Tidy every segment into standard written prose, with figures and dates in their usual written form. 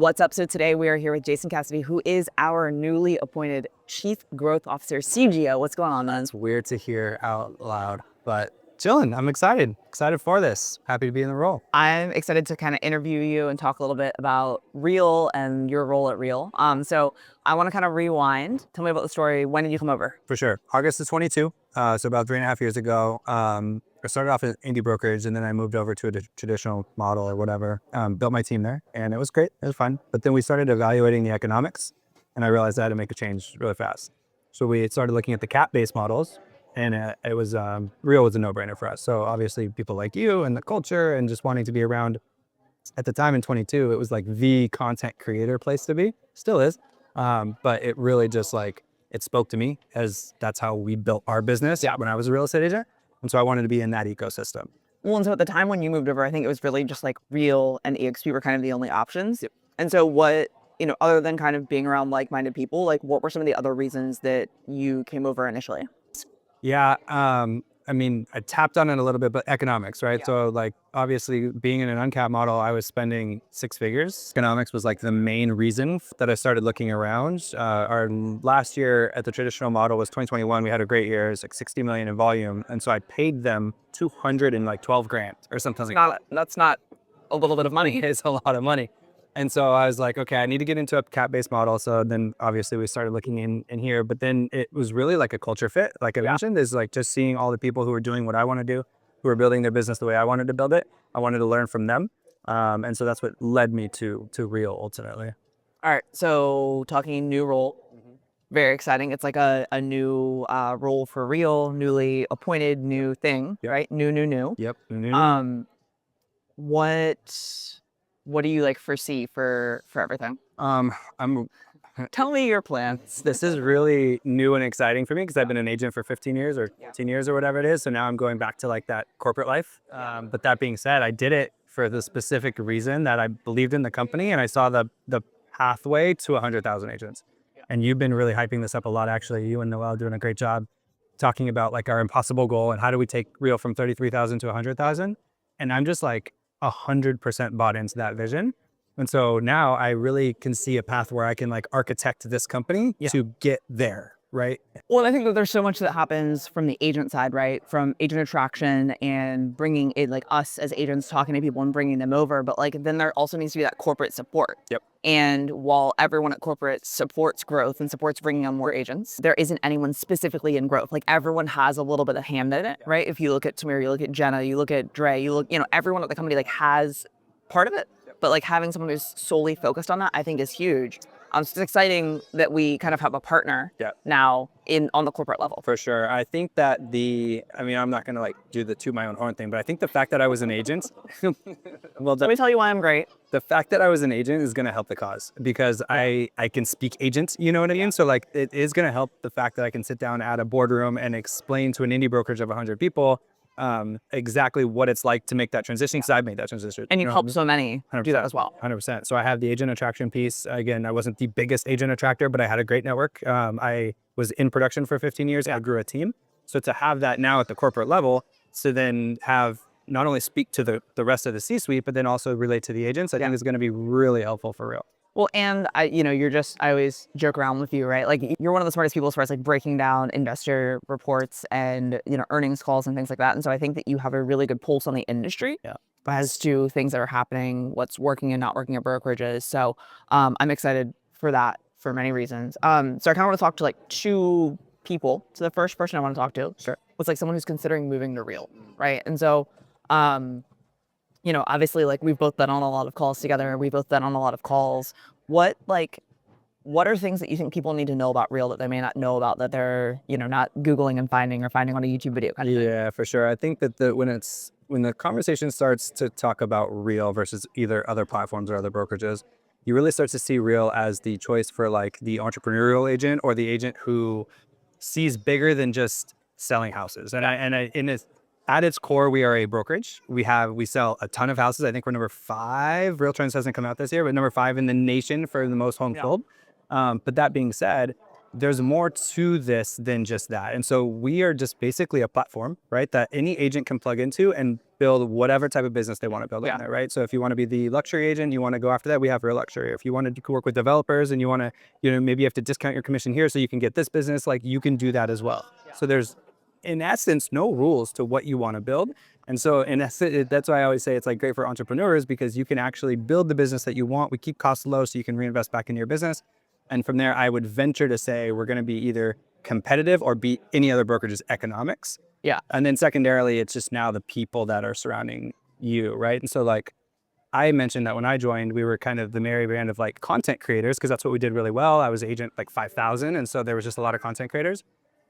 What's up? So today we are here with Jason Cassity, who is our newly appointed Chief Growth Officer, CGO. What's going on, man? It's weird to hear out loud, but chilling. I'm excited for this. Happy to be in the role. I'm excited to kind of interview you and talk a little bit about Real and your role at Real. So I want to kind of rewind. Tell me about the story. When did you come over? For sure. August of 22, so about 3.5 years ago. I started off at indie brokerage, and then I moved over to a traditional model or whatever. Built my team there, and it was great. It was fun. But then we started evaluating the economics, and I realized I had to make a change really fast. So we started looking at the cap-based models, and it was Real was a no-brainer for us. So obviously people like you and the culture and just wanting to be around. At the time in 22, it was like the content creator place to be. Still is. But it really just like, it spoke to me as that's how we built our business when I was a real estate agent. And so I wanted to be in that ecosystem. Well, and so at the time when you moved over, I think it was really just like Real and EXP were kind of the only options. Yep. And so what, other than kind of being around like-minded people, like what were some of the other reasons that you came over initially? Yeah. I mean, I tapped on it a little bit, but economics, right? Yeah. So like, obviously being in an uncapped model, I was spending 6 figures. Economics was like the main reason that I started looking around. Our last year at the traditional model was 2021. We had a great year. It was like 60 million in volume. And so I paid them 212 grand or something like that. That's not a little bit of money. It's a lot of money. And so I was like, okay, I need to get into a cap-based model. So then obviously we started looking in here, but then it was really like a culture fit. Like I mentioned, is like just seeing all the people who are doing what I want to do, who are building their business the way I wanted to build it. I wanted to learn from them. And so that's what led me to Real ultimately. All right. So talking new role, very exciting. It's like a new role for Real, newly appointed new thing, right? New. Yep. New. What do you like foresee for everything? I'm Tell me your plans. This is really new and exciting for me because I've been an agent for 15 years or 10 years or whatever it is. So now I'm going back to like that corporate life. But that being said, I did it for the specific reason that I believed in the company and I saw the pathway to 100,000 agents. And you've been really hyping this up a lot, actually. You and Noel doing a great job talking about like our impossible goal and how do we take Real from 33,000 to 100,000. And I'm just like 100% bought into that vision. And so now I really can see a path where I can like architect this company to get there, right? Well, I think that there's so much that happens from the agent side, right? From agent attraction and bringing it like us as agents talking to people and bringing them over. But like then there also needs to be that corporate support. Yep. And while everyone at corporate supports growth and supports bringing on more agents, there isn't anyone specifically in growth. Like everyone has a little bit of hand in it, right? If you look at Tamir, you look at Jenna, you look at Dre, you look, everyone at the company like has part of it. But like having someone who's solely focused on that, I think is huge. So it's exciting that we kind of have a partner now on the corporate level. For sure. I think that I'm not going to like do the toot my own horn thing, but I think the fact that I was an agent, well, let me tell you why I'm great. The fact that I was an agent is going to help the cause because I can speak agent, you know what I mean? So like it is going to help the fact that I can sit down at a boardroom and explain to an indie brokerage of 100 people exactly what it's like to make that transition because I've made that transition. And you've helped so many do that as well. 100%. So I have the agent attraction piece. Again, I wasn't the biggest agent attractor, but I had a great network. I was in production for 15 years. I grew a team. So to have that now at the corporate level, to then have not only speak to the rest of the C-suite, but then also relate to the agents, I think is going to be really helpful for Real. Well, and I always joke around with you, right? Like you're one of the smartest people as far as like breaking down investor reports and, earnings calls and things like that. And so I think that you have a really good pulse on the industry as to things that are happening, what's working and not working at brokerages. So I'm excited for that for many reasons. So I kind of want to talk to like two people. So the first person I want to talk to was like someone who's considering moving to Real, right? And so, obviously, like we've both been on a lot of calls together. We've both been on a lot of calls. What are things that you think people need to know about Real that they may not know about that they're, not Googling and finding or finding on a YouTube video kind of thing? Yeah, for sure. I think that when the conversation starts to talk about Real versus either other platforms or other brokerages, you really start to see Real as the choice for like the entrepreneurial agent or the agent who sees bigger than just selling houses. At its core, we are a brokerage. We sell a ton of houses. I think we're number 5. Real Trends hasn't come out this year, but number 5 in the nation for the most homes sold. But that being said, there's more to this than just that. And so we are just basically a platform, right, that any agent can plug into and build whatever type of business they want to build on there, right? So if you want to be the luxury agent, you want to go after that, we have real luxury. If you want to work with developers and you want to, maybe you have to discount your commission here so you can get this business, like you can do that as well. So there's, in essence, no rules to what you want to build. And so in essence, that's why I always say it's like great for entrepreneurs, because you can actually build the business that you want. We keep costs low so you can reinvest back in your business. And from there, I would venture to say we're going to be either competitive or beat any other brokerage's economics. Yeah. And then secondarily, it's just now the people that are surrounding you, right? And so like I mentioned that when I joined, we were kind of the merry band of like content creators, because that's what we did really well. I was agent like 5,000. And so there was just a lot of content creators.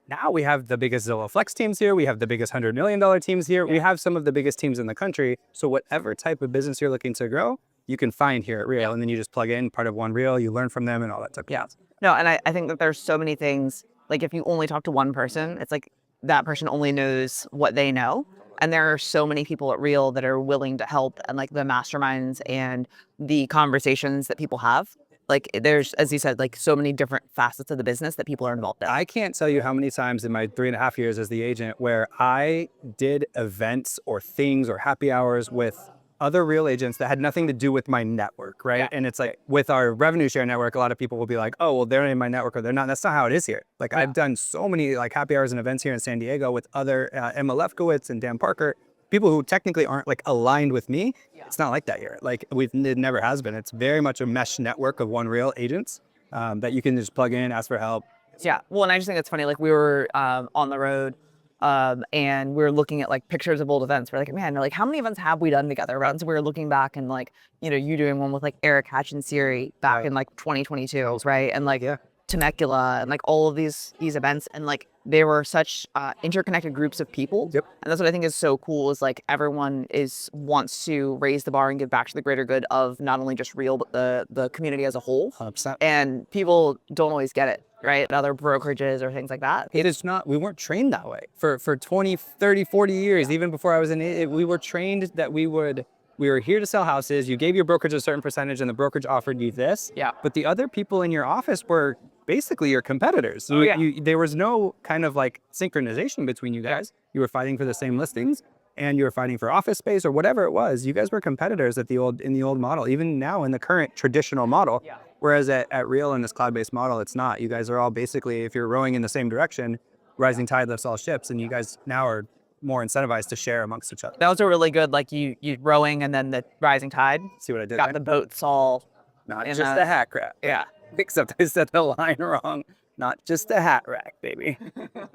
Now we have the biggest Zillow Flex teams here. We have the biggest $100 million teams here. We have some of the biggest teams in the country. So whatever type of business you're looking to grow, you can find here at Real. And then you just plug in part of one Real, you learn from them and all that type of stuff. No, and I think that there's so many things, like if you only talk to one person, it's like that person only knows what they know. And there are so many people at Real that are willing to help, and like the masterminds and the conversations that people have. Like there's, as you said, like so many different facets of the business that people are involved in. I can't tell you how many times in my 3.5 years as the agent where I did events or things or happy hours with other Real agents that had nothing to do with my network, right? And it's like with our revenue share network, a lot of people will be like, oh, well, they're in my network or they're not. That's not how it is here. Like I've done so many like happy hours and events here in San Diego with other Emma Lefkowitz and Dan Parker, people who technically aren't like aligned with me. It's not like that here. Like it never has been. It's very much a mesh network of one Real agents that you can just plug in, ask for help. Yeah. Well, and I just think it's funny. Like we were on the road and we were looking at like pictures of old events. We're like, man, like how many events have we done together? So we were looking back and like, you doing one with like Eric Hatch and Siri back in like 2022, right? And like Temecula and like all of these events, and like they were such interconnected groups of people. Yep. And that's what I think is so cool, is like everyone wants to raise the bar and give back to the greater good of not only just Real, but the community as a whole. 100%. And people don't always get it, right? Other brokerages or things like that. It is not, we weren't trained that way for 20, 30, 40 years. Even before I was in it, we were trained that we were here to sell houses. You gave your brokerage a certain percentage and the brokerage offered you this. Yeah. But the other people in your office were basically your competitors. So there was no kind of like synchronization between you guys. You were fighting for the same listings and you were fighting for office space or whatever it was. You guys were competitors in the old model, even now in the current traditional model. Yeah. Whereas at Real in this cloud-based model, it's not. You guys are all basically, if you're rowing in the same direction, rising tide lifts all ships, and you guys now are more incentivized to share amongst each other. That was a really good, like you rowing and then the rising tide. See what I did Got there? the boats all. Not just the hat rack. Yeah. Except I said the line wrong. Not just a hat rack, baby.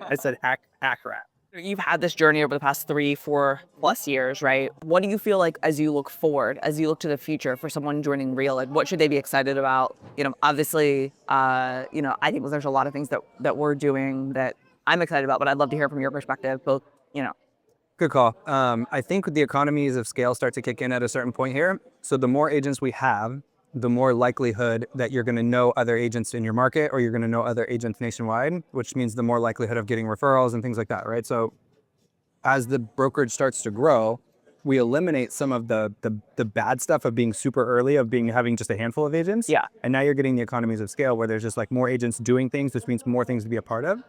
I said hack rack. You've had this journey over the past 3-4+ years, right? What do you feel like as you look forward, as you look to the future for someone joining Real? Like, what should they be excited about? Obviously, I think there's a lot of things that we're doing that I'm excited about, but I'd love to hear from your perspective, both, Good call. I think the economies of scale start to kick in at a certain point here. So the more agents we have, the more likelihood that you're going to know other agents in your market, or you're going to know other agents nationwide, which means the more likelihood of getting referrals and things like that, right? So as the brokerage starts to grow, we eliminate some of the bad stuff of being super early, of having just a handful of agents. Yeah. And now you're getting the economies of scale where there's just like more agents doing things, which means more things to be a part of.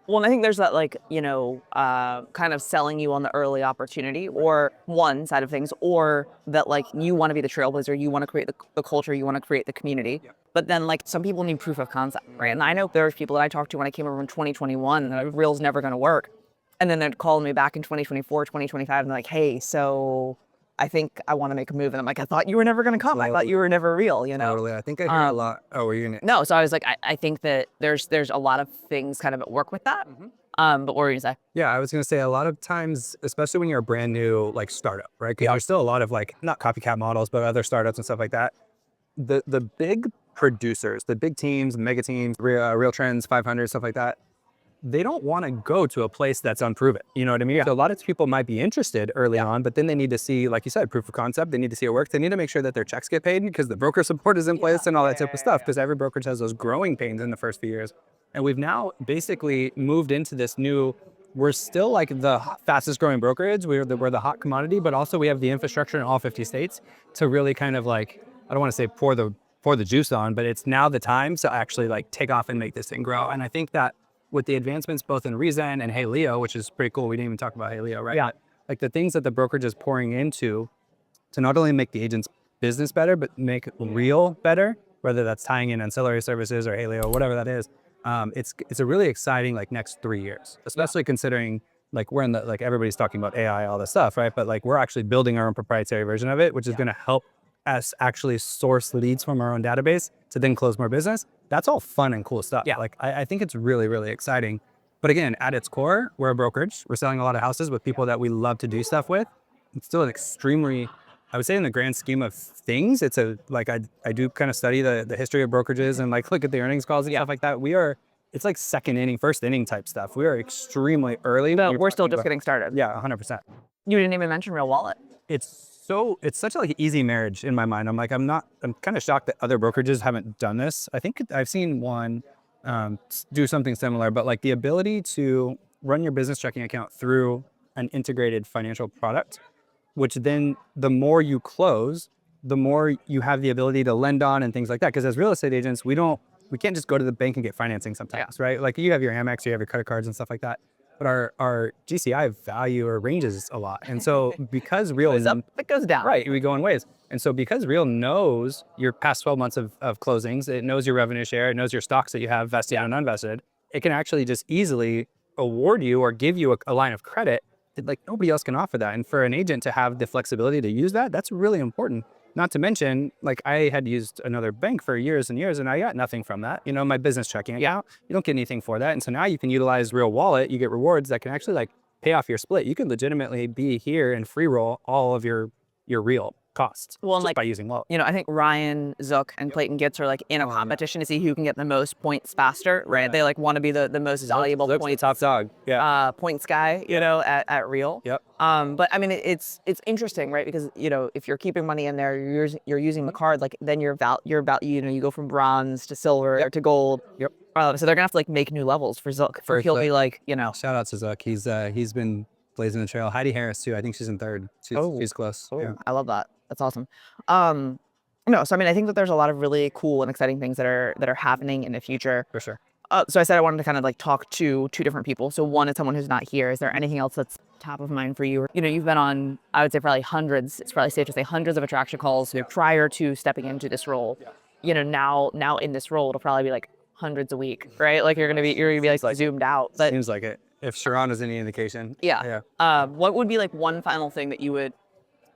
Well, and I think there's that like, kind of selling you on the early opportunity, or one side of things, or that like you want to be the trailblazer, you want to create the culture, you want to create the community. Yeah. But then like some people need proof of concept, right? And I know there's people that I talked to when I came over in 2021 that Real's never going to work. And then they'd call me back in 2024, 2025, and they're like, hey, so I think I want to make a move. And I'm like, I thought you were never going to come. I thought you were never Real, Totally. I think I hear a lot. Oh, were you going to? No, so I was like, I think that there's a lot of things kind of at work with that. Mm-hmm. But what were you going to say? Yeah, I was going to say a lot of times, especially when you're a brand new like startup, right? Because there's still a lot of like, not copycat models, but other startups and stuff like that. The big producers, the big teams, mega teams, Real Trends, 500, stuff like that, they don't want to go to a place that's unproven. You know what I mean? Yeah. So a lot of people might be interested early on, but then they need to see, like you said, proof of concept. They need to see it work. They need to make sure that their checks get paid because the broker support is in place and all that type of stuff, because every brokerage has those growing pains in the first few years. And we've now basically moved into this new, we're still like the fastest growing brokerage. We're the hot commodity, but also we have the infrastructure in all 50 states to really kind of like, I don't want to say pour the juice on, but it's now the time to actually like take off and make this thing grow. And I think that with the advancements both in Reason and Hey Leo, which is pretty cool. We didn't even talk about Hey Leo, right? Yeah. like the things that the brokerage is pouring into to not only make the agent's business better, but make real better, whether that's tying in ancillary services or Haleo or whatever that is. It's a really exciting like next 3 years, especially considering like we're in the, like everybody's talking about AI, all this stuff, right? But like we're actually building our own proprietary version of it, which is going to help us actually source leads from our own database to then close more business. That's all fun and cool stuff. Like I think it's really, really exciting. But again, at its core, we're a brokerage. We're selling a lot of houses with people that we love to do stuff with. It's still an extremely, I would say in the grand scheme of things, it's a, like I do kind of study the history of brokerages and like look at the earnings calls and stuff like that. It's like second inning, first inning type stuff. We are extremely early. But we're still just getting started. Yeah, 100%. You didn't even mention Real Wallet. It's such a like easy marriage in my mind. I'm kind of shocked that other brokerages haven't done this. I think I've seen one do something similar, but like the ability to run your business checking account through an integrated financial product, which then the more you close, the more you have the ability to lend on and things like that. Because as real estate agents, we can't just go to the bank and get financing sometimes, right? Like you have your Amex, you have your credit cards and stuff like that. But our GCI value or ranges a lot. And so because Real goes up, it goes down. Right, we go in waves. And so because Real knows your past 12 months of closings, it knows your revenue share, it knows your stocks that you have vested and unvested, it can actually just easily award you or give you a line of credit that like nobody else can offer that. And for an agent to have the flexibility to use that, that's really important. Not to mention, like I had used another bank for years and years and I got nothing from that. You know, my business checking account, you don't get anything for that. And so now you can utilize Real Wallet, you get rewards that can actually like pay off your split. You can legitimately be here and free roll all of your real costs just like, by using Wallet. You know, I think Ryan, Zook, and Clayton Gitz are like in a competition to see who can get the most points faster, right? They like want to be the most valuable Zook's the top dog. points guy, you know, at Real. Yep. But I mean, it's interesting, right? Because you know, if you're keeping money in there, you're using the card, like then you know, you go from bronze to silver to gold. Yep. So they're gonna have to like make new levels for Zook. He'll be like, you know. Shout out to Zook. He's been blazing the trail. Heidi Harris too. I think she's in third. She's close. Oh, yeah. I love that. That's awesome. No, so I mean, I think that there's a lot of really cool and exciting things that are happening in the future. For sure. So I said I wanted to kind of like talk to two different people. So one is someone who's not here. Is there anything else that's top of mind for you? You know, you've been on, I would say probably hundreds, it's probably safe to say hundreds of attraction calls prior to stepping into this role. You know, now in this role, it'll probably be like hundreds a week, right? Like you're gonna be like zoomed out. But seems like it. If Sharon is any indication. Yeah. What would be like one final thing that you would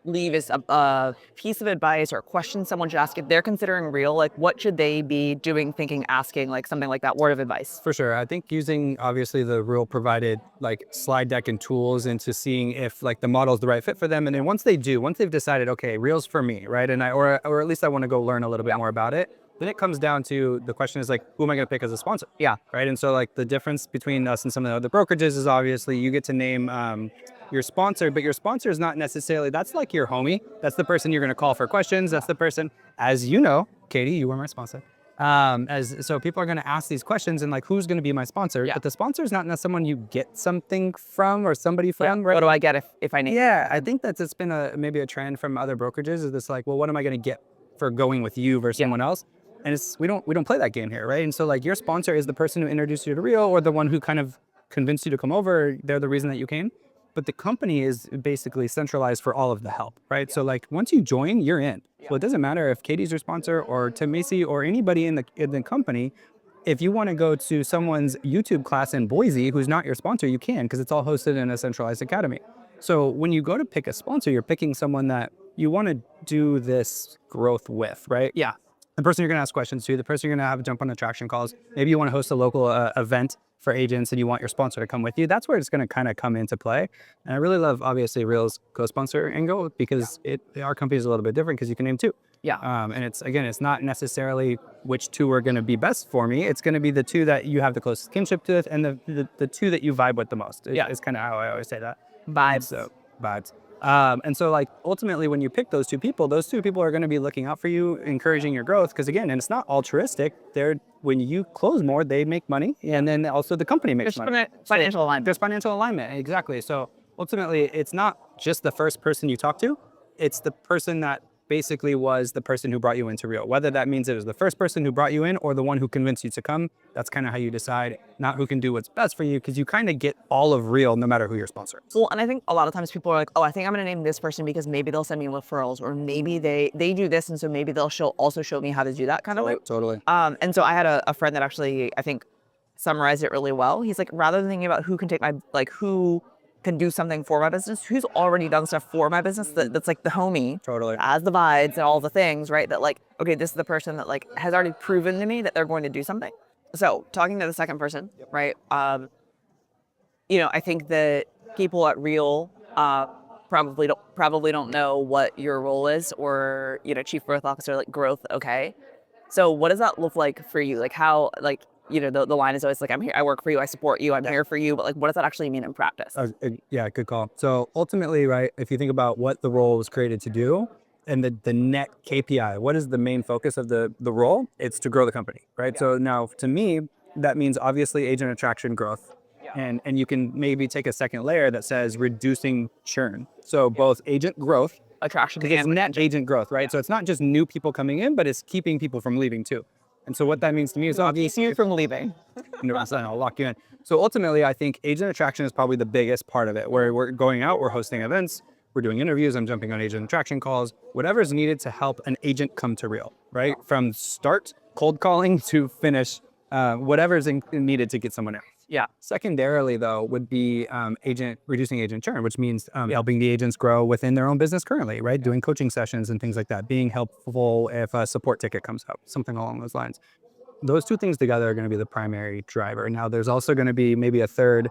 leave as a piece of advice or a question someone should ask if they're considering Real? Like what should they be doing, thinking, asking, like something like that, word of advice? For sure. I think using obviously the Real provided like slide deck and tools into seeing if like the model is the right fit for them. And then once they've decided, okay, Real's for me, right? And or at least I want to go learn a little bit more about it. Then it comes down to the question is like, who am I going to pick as a sponsor? Yeah. Right. And so like the difference between us and some of the other brokerages is obviously you get to name your sponsor, but your sponsor is not necessarily, that's like your homie. That's the person you're going to call for questions. That's the person, as you know, Katie, you were my sponsor. So people are going to ask these questions and like, who's going to be my sponsor? But the sponsor is not someone you get something from or somebody from. Right? What do I get if I need? Yeah. I think that's, it's been maybe a trend from other brokerages is this like, well, what am I going to get for going with you versus someone else? And we don't play that game here, right? And so like your sponsor is the person who introduced you to Real or the one who kind of convinced you to come over. They're the reason that you came. But the company is basically centralized for all of the help, right? So like once you join, you're in. So it doesn't matter if Katie's your sponsor or Tim Macy or anybody in the company. If you want to go to someone's YouTube class in Boise who's not your sponsor, you can because it's all hosted in a centralized academy. So when you go to pick a sponsor, you're picking someone that you want to do this growth with, right? Yeah. The person you're going to ask questions to, the person you're going to have jump on attraction calls. Maybe you want to host a local event for agents and you want your sponsor to come with you. That's where it's going to kind of come into play. And I really love, obviously, Real's co-sponsor angle because our company is a little bit different because you can name two. Yeah. And it's not necessarily which two are going to be best for me. It's going to be the two that you have the closest kinship with and the two that you vibe with the most. It's kind of how I always say that. Vibes. So, vibes. And so like ultimately when you pick those two people are going to be looking out for you, encouraging your growth. Because again, and it's not altruistic. When you close more, they make money. And then also the company makes money. Financial alignment. There's financial alignment. Exactly. So ultimately it's not just the first person you talk to. It's the person that basically was the person who brought you into Real. Whether that means it was the first person who brought you in or the one who convinced you to come, that's kind of how you decide, not who can do what's best for you, because you kind of get all of Real no matter who your sponsor is. Well, and I think a lot of times people are like, oh, I think I'm going to name this person because maybe they'll send me referrals, or maybe they do this, and so maybe they'll also show me how to do that kind of way. Totally. And so I had a friend that actually, I think, summarized it really well. He's like, rather than thinking about who can take my, like, who can do something for my business, who's already done stuff for my business that's like the homie, Totally. as the vibes and all the things, right? That like, okay, this is the person that like has already proven to me that they're going to do something. So talking to the second person, right? I think that people at Real probably don't know what your role is, or chief growth officer, like growth. Okay, so what does that look like for you? Like how, like the line is always like, I'm here, I work for you, I support you, I'm here for you, but like what does that actually mean in practice? Yeah, good call. So ultimately, right, if you think about what the role was created to do and the net KPI, what is the main focus of the role? It's to grow the company, right? Yeah. So now to me, that means obviously agent attraction growth. Yeah. And you can maybe take a second layer that says reducing churn. So both agent growth, Attraction, because it's net agent growth, right? So it's not just new people coming in, but it's keeping people from leaving too. And so what that means to me is obviously you from leaving. I'll lock you in. So ultimately, I think agent attraction is probably the biggest part of it, where we're going out, we're hosting events, we're doing interviews, I'm jumping on agent attraction calls, whatever is needed to help an agent come to Real, right? From start cold calling to finish, whatever is needed to get someone in. Yeah. Secondarily, though, would be reducing agent churn, which means helping the agents grow within their own business currently, right? Doing coaching sessions and things like that, being helpful if a support ticket comes up, something along those lines. Those two things together are going to be the primary driver. Now, there's also going to be maybe a third,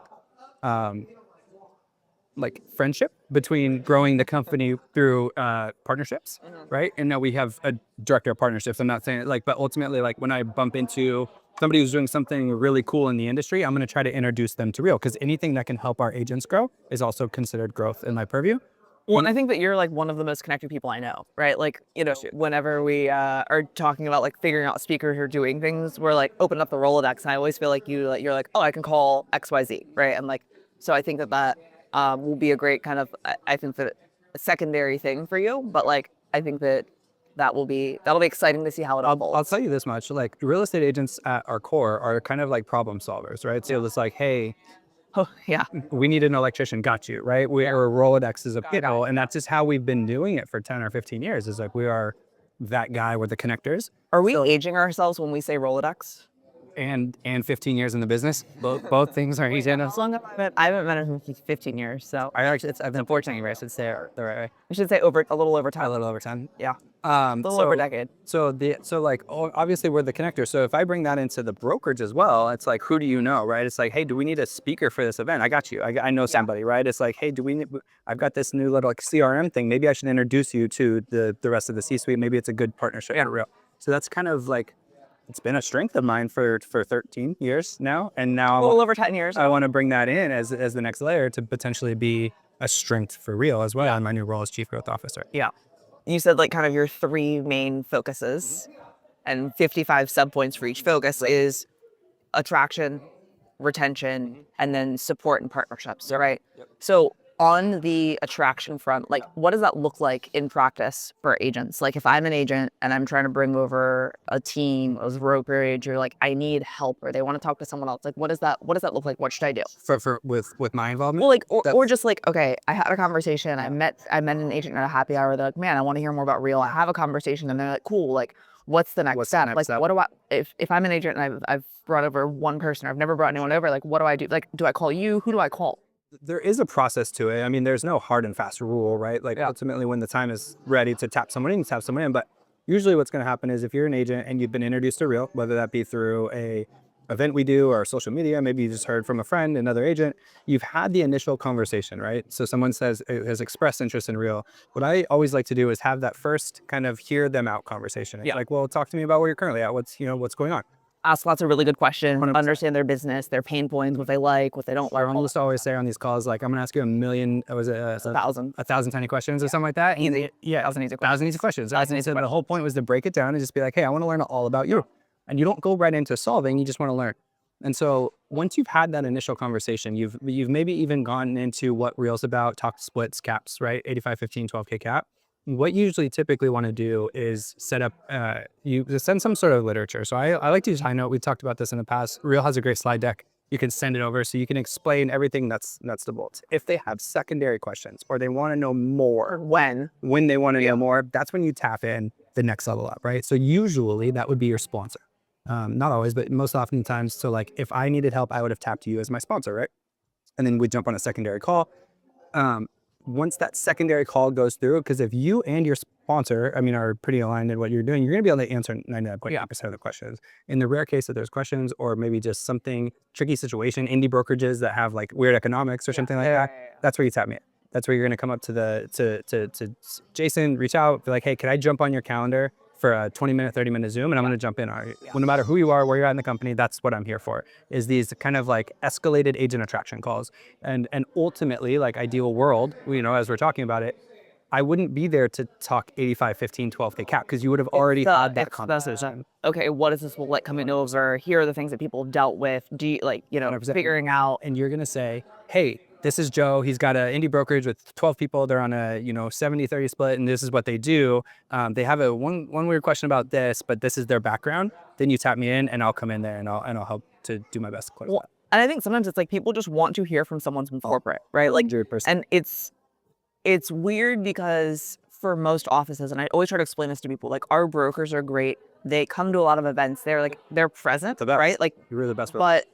like friendship between growing the company through partnerships, right? And now we have a director of partnerships. I'm not saying it but ultimately, like when I bump into somebody who's doing something really cool in the industry, I'm going to try to introduce them to Real, because anything that can help our agents grow is also considered growth in my purview. Well, and I think that you're like one of the most connected people I know, right? Like, whenever we are talking about like figuring out speakers or doing things, we're like open up the Rolodex, and I always feel like you're like, oh, I can call XYZ, right? And like, so I think that will be a great kind of, I think that a secondary thing for you, but like, I think that'll be exciting to see how it unfolds. I'll tell you this much, like real estate agents at our core are kind of like problem solvers, right? So it's like, hey, oh, yeah, we need an electrician, got you, right? We are Rolodexes of people, and that's just how we've been doing it for 10 or 15 years. Is like we are that guy with the connectors. Are we aging ourselves when we say Rolodex? And 15 years in the business, both things are easy enough. As long as I haven't met him for 15 years, so I've been 14 years. I should say the right way. I should say a little over 10. A little over 10. Yeah. A little over a decade. So obviously we're the connector. So if I bring that into the brokerage as well, it's like, who do you know, right? It's like, hey, do we need a speaker for this event? I got you. I know somebody, right? It's like, hey, I've got this new little like CRM thing. Maybe I should introduce you to the rest of the C-suite. Maybe it's a good partnership. Yeah, Real. So that's kind of like, it's been a strength of mine for 13 years now. And now a little over 10 years. I want to bring that in as the next layer to potentially be a strength for Real as well in my new role as Chief Growth Officer. Yeah. You said like kind of your three main focuses and 55 subpoints for each focus is attraction, retention, and then support and partnerships, right? Yep. So on the attraction front, like what does that look like in practice for agents? Like if I'm an agent and I'm trying to bring over a team, a brokerage, or like I need help or they want to talk to someone else, like what does that look like? What should I do? With my involvement? Well, like or just like, okay, I had a conversation, I met an agent at a happy hour, they're like, man, I want to hear more about Real. I have a conversation, and they're like, cool, like what's the next step? Like what do I, if I'm an agent and I've brought over one person, or I've never brought anyone over, like what do I do? Like, do I call you? Who do I call? There is a process to it. I mean, there's no hard and fast rule, right? Like ultimately when the time is ready to tap someone in, you tap someone in. But usually what's going to happen is if you're an agent and you've been introduced to Real, whether that be through a event we do or social media, maybe you just heard from a friend, another agent, you've had the initial conversation, right? So someone has expressed interest in Real. What I always like to do is have that first kind of hear them out conversation. It's like, well, talk to me about where you're currently at. What's going on? Ask lots of really good questions, 100%. Understand their business, their pain points, what they like, what they don't like. I almost always say on these calls, like, I'm going to ask you a thousand tiny questions or something like that. Easy. Yeah. 1,000 easy questions. The whole point was to break it down and just be like, hey, I want to learn all about you. And you don't go right into solving, you just want to learn. And so once you've had that initial conversation, you've maybe even gone into what Real's about, talked splits, caps, right? 85, 15, 12K cap. what you usually typically want to do is set up, you send some sort of literature. So I like to use High Note. We talked about this in the past. Reel has a great slide deck. You can send it over so you can explain everything that's nuts to bolts. If they have secondary questions or they want to know more, when they want to know more, that's when you tap in the next level up, right? So usually that would be your sponsor. Not always, but most oftentimes. So like if I needed help, I would have tapped you as my sponsor, right? And then we jump on a secondary call. Once that secondary call goes through, because if you and your sponsor, are pretty aligned in what you're doing, you're going to be able to answer 99.9% of the questions. In the rare case that there's questions or maybe just something tricky situation, indie brokerages that have like weird economics or something like that, that's where you tap me in. That's where you're going to come up to Jason, reach out, be like, hey, can I jump on your calendar for a 20-minute, 30-minute Zoom, and I'm going to jump in. Well, no matter who you are, where you're at in the company, that's what I'm here for, is these kind of like escalated agent attraction calls. And ultimately, like ideal world, as we're talking about it, I wouldn't be there to talk 85, 15, 12K cap because you would have already had that conversation. Okay, what is this like coming over? Here are the things that people have dealt with. Do you figuring out? And you're going to say, hey, this is Joe. He's got an indie brokerage with 12 people. They're on a 70-30 split, and this is what they do. They have one weird question about this, but this is their background. Then you tap me in, and I'll come in there and I'll help to do my best to close that. And I think sometimes it's like people just want to hear from someone from corporate, right? Like, 100%. And it's weird because for most offices, and I always try to explain this to people, like our brokers are great. They come to a lot of events. They're present, right? Like you're really the best. But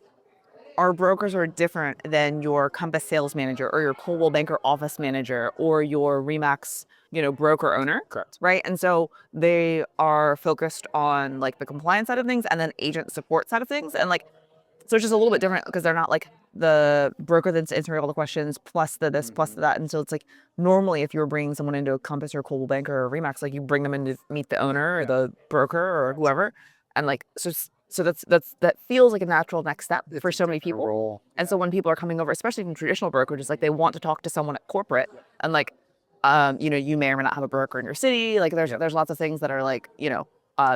our brokers are different than your Compass sales manager or your Coldwell Banker office manager or your Remax, broker owner. Correct. Right. And so they are focused on like the compliance side of things and then agent support side of things. And like, so it's just a little bit different because they're not like the broker that's answering all the questions plus the this plus the that. And so it's like normally if you were bringing someone into a Compass or Coldwell Banker or Remax, like you bring them in to meet the owner or the broker or whoever. And like, so that feels like a natural next step for so many people. And so when people are coming over, especially from traditional brokerages, like they want to talk to someone at corporate and like, you may or may not have a broker in your city. Like there's lots of things that are like,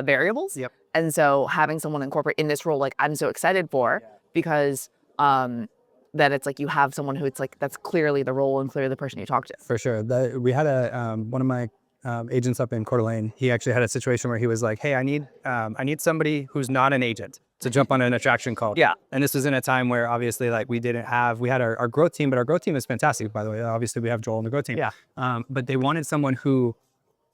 variables. Yep. And so having someone in corporate in this role, like I'm so excited for because that it's like you have someone who it's like that's clearly the role and clearly the person you talk to. For sure. We had one of my agents up in Coeur d'Alene. He actually had a situation where he was like, hey, I need somebody who's not an agent to jump on an attraction call. Yeah. And this was in a time where obviously like we had our growth team, but our growth team is fantastic, by the way. Obviously we have Joel and the growth team. Yeah. But they wanted someone who,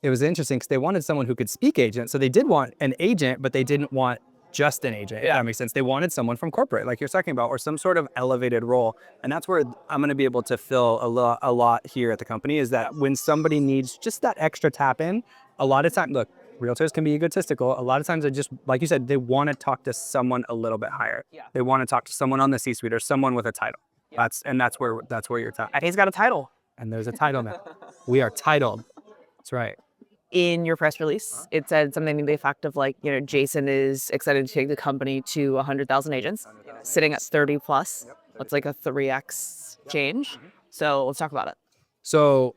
it was interesting because they wanted someone who could speak agent. So they did want an agent, but they didn't want just an agent. Yeah. If that makes sense. They wanted someone from corporate, like you're talking about, or some sort of elevated role. And that's where I'm going to be able to fill a lot here at the company, is that when somebody needs just that extra tap in, a lot of time, look, realtors can be egotistical. A lot of times they just, like you said, they want to talk to someone a little bit higher. Yeah. They want to talk to someone on the C-suite or someone with a title. Yeah. That's where you're talking. And he's got a title. And there's a title now. We are titled. That's right. In your press release, it said something to the effect of like, Jason is excited to take the company to 100,000 agents, sitting at 30 plus. That's like a 3x change. So let's talk about it. So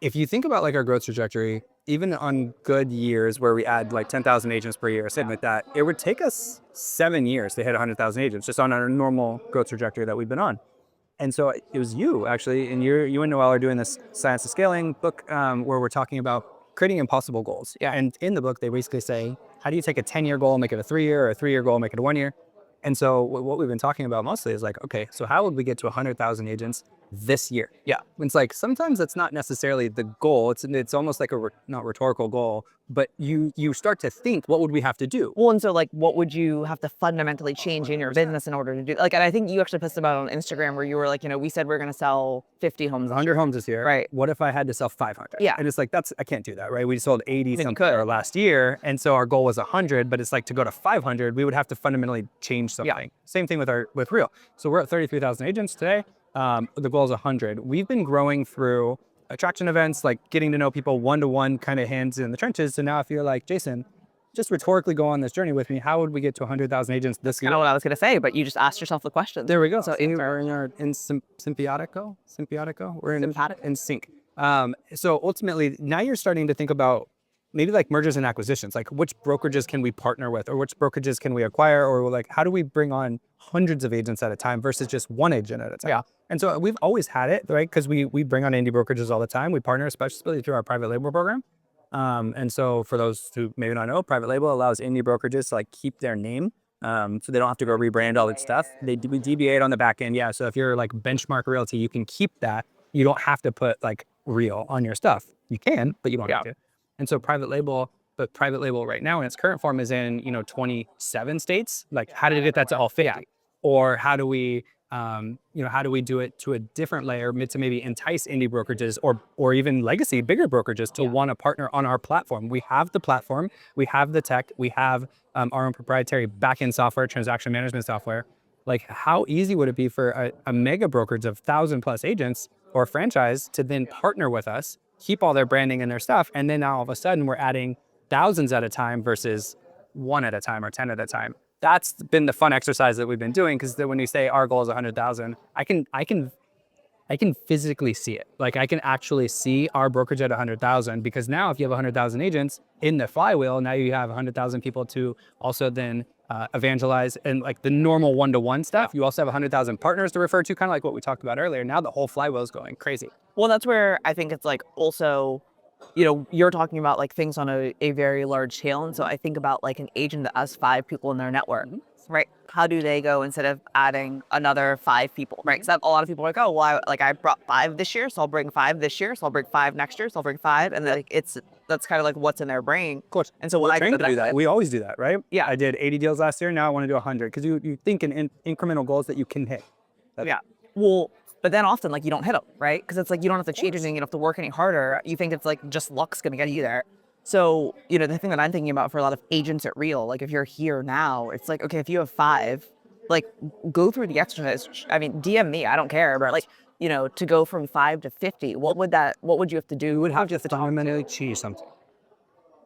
if you think about like our growth trajectory, even on good years where we add like 10,000 agents per year, something like that, it would take us 7 years to hit 100,000 agents just on our normal growth trajectory that we've been on. And so it was you actually, and you and Noel are doing this Science of Scaling book where we're talking about creating impossible goals. Yeah. And in the book, they basically say, how do you take a 10-year goal and make it a 3-year, or a 3-year goal and make it a 1-year? And so what we've been talking about mostly is like, okay, so how would we get to 100,000 agents this year? Yeah. It's like, sometimes that's not necessarily the goal. It's almost like a not rhetorical goal, but you start to think, what would we have to do? Well, and so like, what would you have to fundamentally change in your business in order to do, like, and I think you actually posted about it on Instagram where you were like, we said we're going to sell 50 homes. 100 homes this year. Right. What if I had to sell 500? Yeah. And it's like, I can't do that, right? We sold 80 something our last year. And so our goal was 100, but it's like to go to 500, we would have to fundamentally change something. Yeah. Same thing with Real. So we're at 33,000 agents today. The goal is 100. We've been growing through attraction events, like getting to know people one-to-one, kind of hands in the trenches. So now if you're like, Jason, just rhetorically go on this journey with me, how would we get to 100,000 agents this year? I don't know what I was going to say, but you just asked yourself the question. There we go. So we're in symbiotico. We're in sync. So ultimately, now you're starting to think about maybe like mergers and acquisitions, like which brokerages can we partner with, or which brokerages can we acquire, or like how do we bring on hundreds of agents at a time versus just one agent at a time? Yeah. And so we've always had it, right? Because we bring on indie brokerages all the time. We partner especially through our private label program. And so for those who maybe not know, private label allows indie brokerages to like keep their name. So they don't have to go rebrand all that stuff. We DBA it on the back end. Yeah. So if you're like Benchmark Realty, you can keep that. You don't have to put like real on your stuff. You can, but you don't have to. And so private label right now in its current form is in, 27 states. Like how did it get that to all 50? Or how do we, how do we do it to a different layer to maybe entice indie brokerages or even legacy bigger brokerages to want to partner on our platform? We have the platform, we have the tech, we have our own proprietary backend software, transaction management software. Like how easy would it be for a mega brokerage of 1,000+ agents or franchise to then partner with us, keep all their branding and their stuff, and then now all of a sudden we're adding thousands at a time versus one at a time or 10 at a time. That's been the fun exercise that we've been doing, because when you say our goal is 100,000, I can physically see it. Like I can actually see our brokerage at 100,000, because now if you have 100,000 agents in the flywheel, now you have 100,000 people to also then evangelize and like the normal one-to-one stuff. You also have 100,000 partners to refer to, kind of like what we talked about earlier. Now the whole flywheel is going crazy. Well, that's where I think it's like also, you're talking about like things on a very large scale. And so I think about like an agent that has 5 people in their network, right? How do they go instead of adding another 5 people, right? Because a lot of people are like, oh, well, I brought 5 this year, so I'll bring 5 this year, so I'll bring 5 next year, so I'll bring 5. And like that's kind of like what's in their brain. Of course. And so when I trained to do that, we always do that, right? Yeah. I did 80 deals last year. Now I want to do 100, because you think in incremental goals that you can hit. Yeah. Well, but then often like you don't hit them, right? Because it's like you don't have to change anything, you don't have to work any harder. You think it's like just luck's gonna get you there. So, the thing that I'm thinking about for a lot of agents at Real, like if you're here now, it's like, okay, if you have 5, like go through the exercise. I mean, DM me, I don't care, but like, to go from 5 to 50, what would you have to do? You would have to fundamentally change something.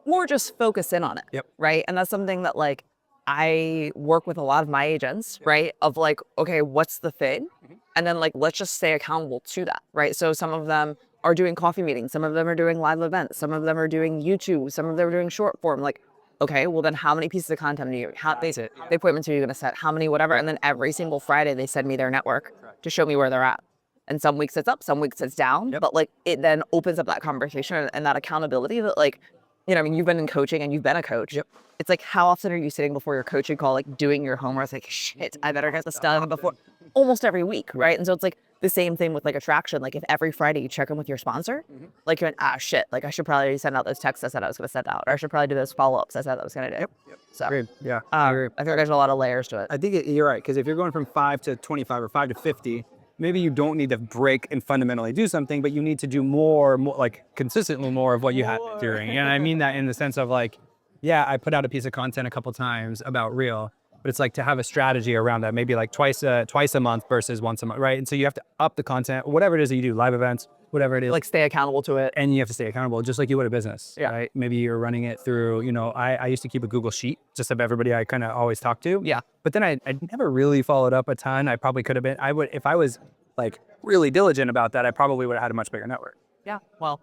Or just focus in on it. Yep. Right. And that's something that like I work with a lot of my agents, right? Of like, okay, what's the thing? And then like, let's just stay accountable to that, right? So some of them are doing coffee meetings. Some of them are doing live events. Some of them are doing YouTube. Some of them are doing short form. Like, okay, well then how many pieces of content are you, how many appointments are you going to set? How many, whatever. And then every single Friday they send me their network to show me where they're at. And some weeks it's up, some weeks it's down, but like it then opens up that conversation and that accountability that like, I mean, you've been in coaching and you've been a coach. Yep. It's like, how often are you sitting before your coaching call, like doing your homework? It's like, shit, I better get this done before, almost every week, right? And so it's like the same thing with like attraction. Like if every Friday you check in with your sponsor, like you're like, shit, like I should probably send out those texts I said I was going to send out, or I should probably do those follow-ups I said I was going to do. Yep. So Agreed. Yeah. I think there's a lot of layers to it. I think you're right, because if you're going from 5 to 25 or 5 to 50, maybe you don't need to break and fundamentally do something, but you need to do more like consistently more of what you had been doing. And I mean that in the sense of like, yeah, I put out a piece of content a couple times about Real, but it's like to have a strategy around that, maybe like twice a month versus once a month, right? And so you have to up the content, whatever it is that you do, live events, whatever it is. Like stay accountable to it. And you have to stay accountable, just like you would a business, right? Maybe you're running it through, I used to keep a Google Sheet just of everybody I kind of always talk to. Yeah. But then I never really followed up a ton. I probably could have been, if I was like really diligent about that, I probably would have had a much bigger network. Yeah. Well,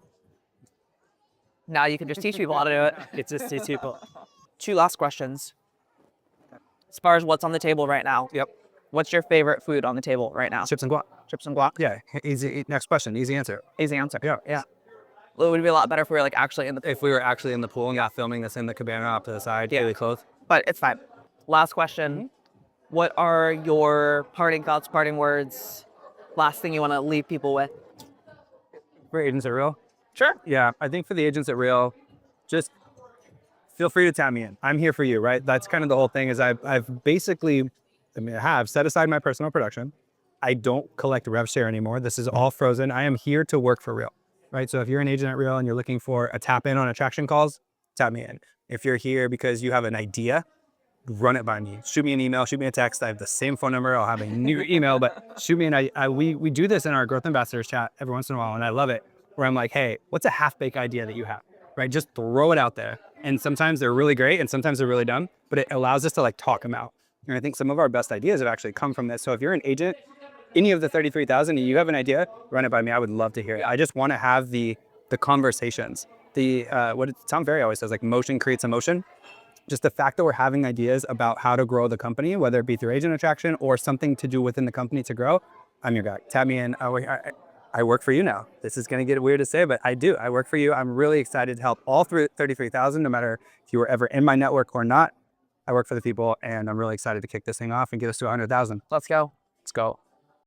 now you can just teach people how to do it. It's just teach people. 2 last questions. As far as what's on the table right now. Yep. What's your favorite food on the table right now? Chips and guac. Chips and guac? Yeah. Easy. Next question. Easy answer. Easy answer. Yeah. Yeah. Well, it would be a lot better if we were like actually in the pool. If we were actually in the pool and not filming this in the cabana off to the side, daily clothes. But it's fine. Last question. What are your parting thoughts, parting words? Last thing you want to leave people with? For agents at Real? Sure. Yeah. I think for the agents at Real, just feel free to tap me in. I'm here for you, right? That's kind of the whole thing is I've basically, I have set aside my personal production. I don't collect rev share anymore. This is all frozen. I am here to work for Real, right? So if you're an agent at Real and you're looking for a tap in on attraction calls, tap me in. If you're here because you have an idea, run it by me. Shoot me an email, shoot me a text. I have the same phone number. I'll have a new email, but shoot me an we do this in our growth ambassadors chat every once in a while. And I love it where I'm like, hey, what's a half-baked idea that you have, right? Just throw it out there. And sometimes they're really great and sometimes they're really dumb, but it allows us to like talk them out. And I think some of our best ideas have actually come from this. So if you're an agent, any of the 33,000, and you have an idea, run it by me. I would love to hear it. I just want to have the conversations. What Tom Ferry always says, like motion creates emotion. Just the fact that we're having ideas about how to grow the company, whether it be through agent attraction or something to do within the company to grow, I'm your guy. Tap me in. I work for you now. This is going to get weird to say, but I do. I work for you. I'm really excited to help all 33,000, no matter if you were ever in my network or not. I work for the people, and I'm really excited to kick this thing off and get us to 100,000. Let's go. Let's go.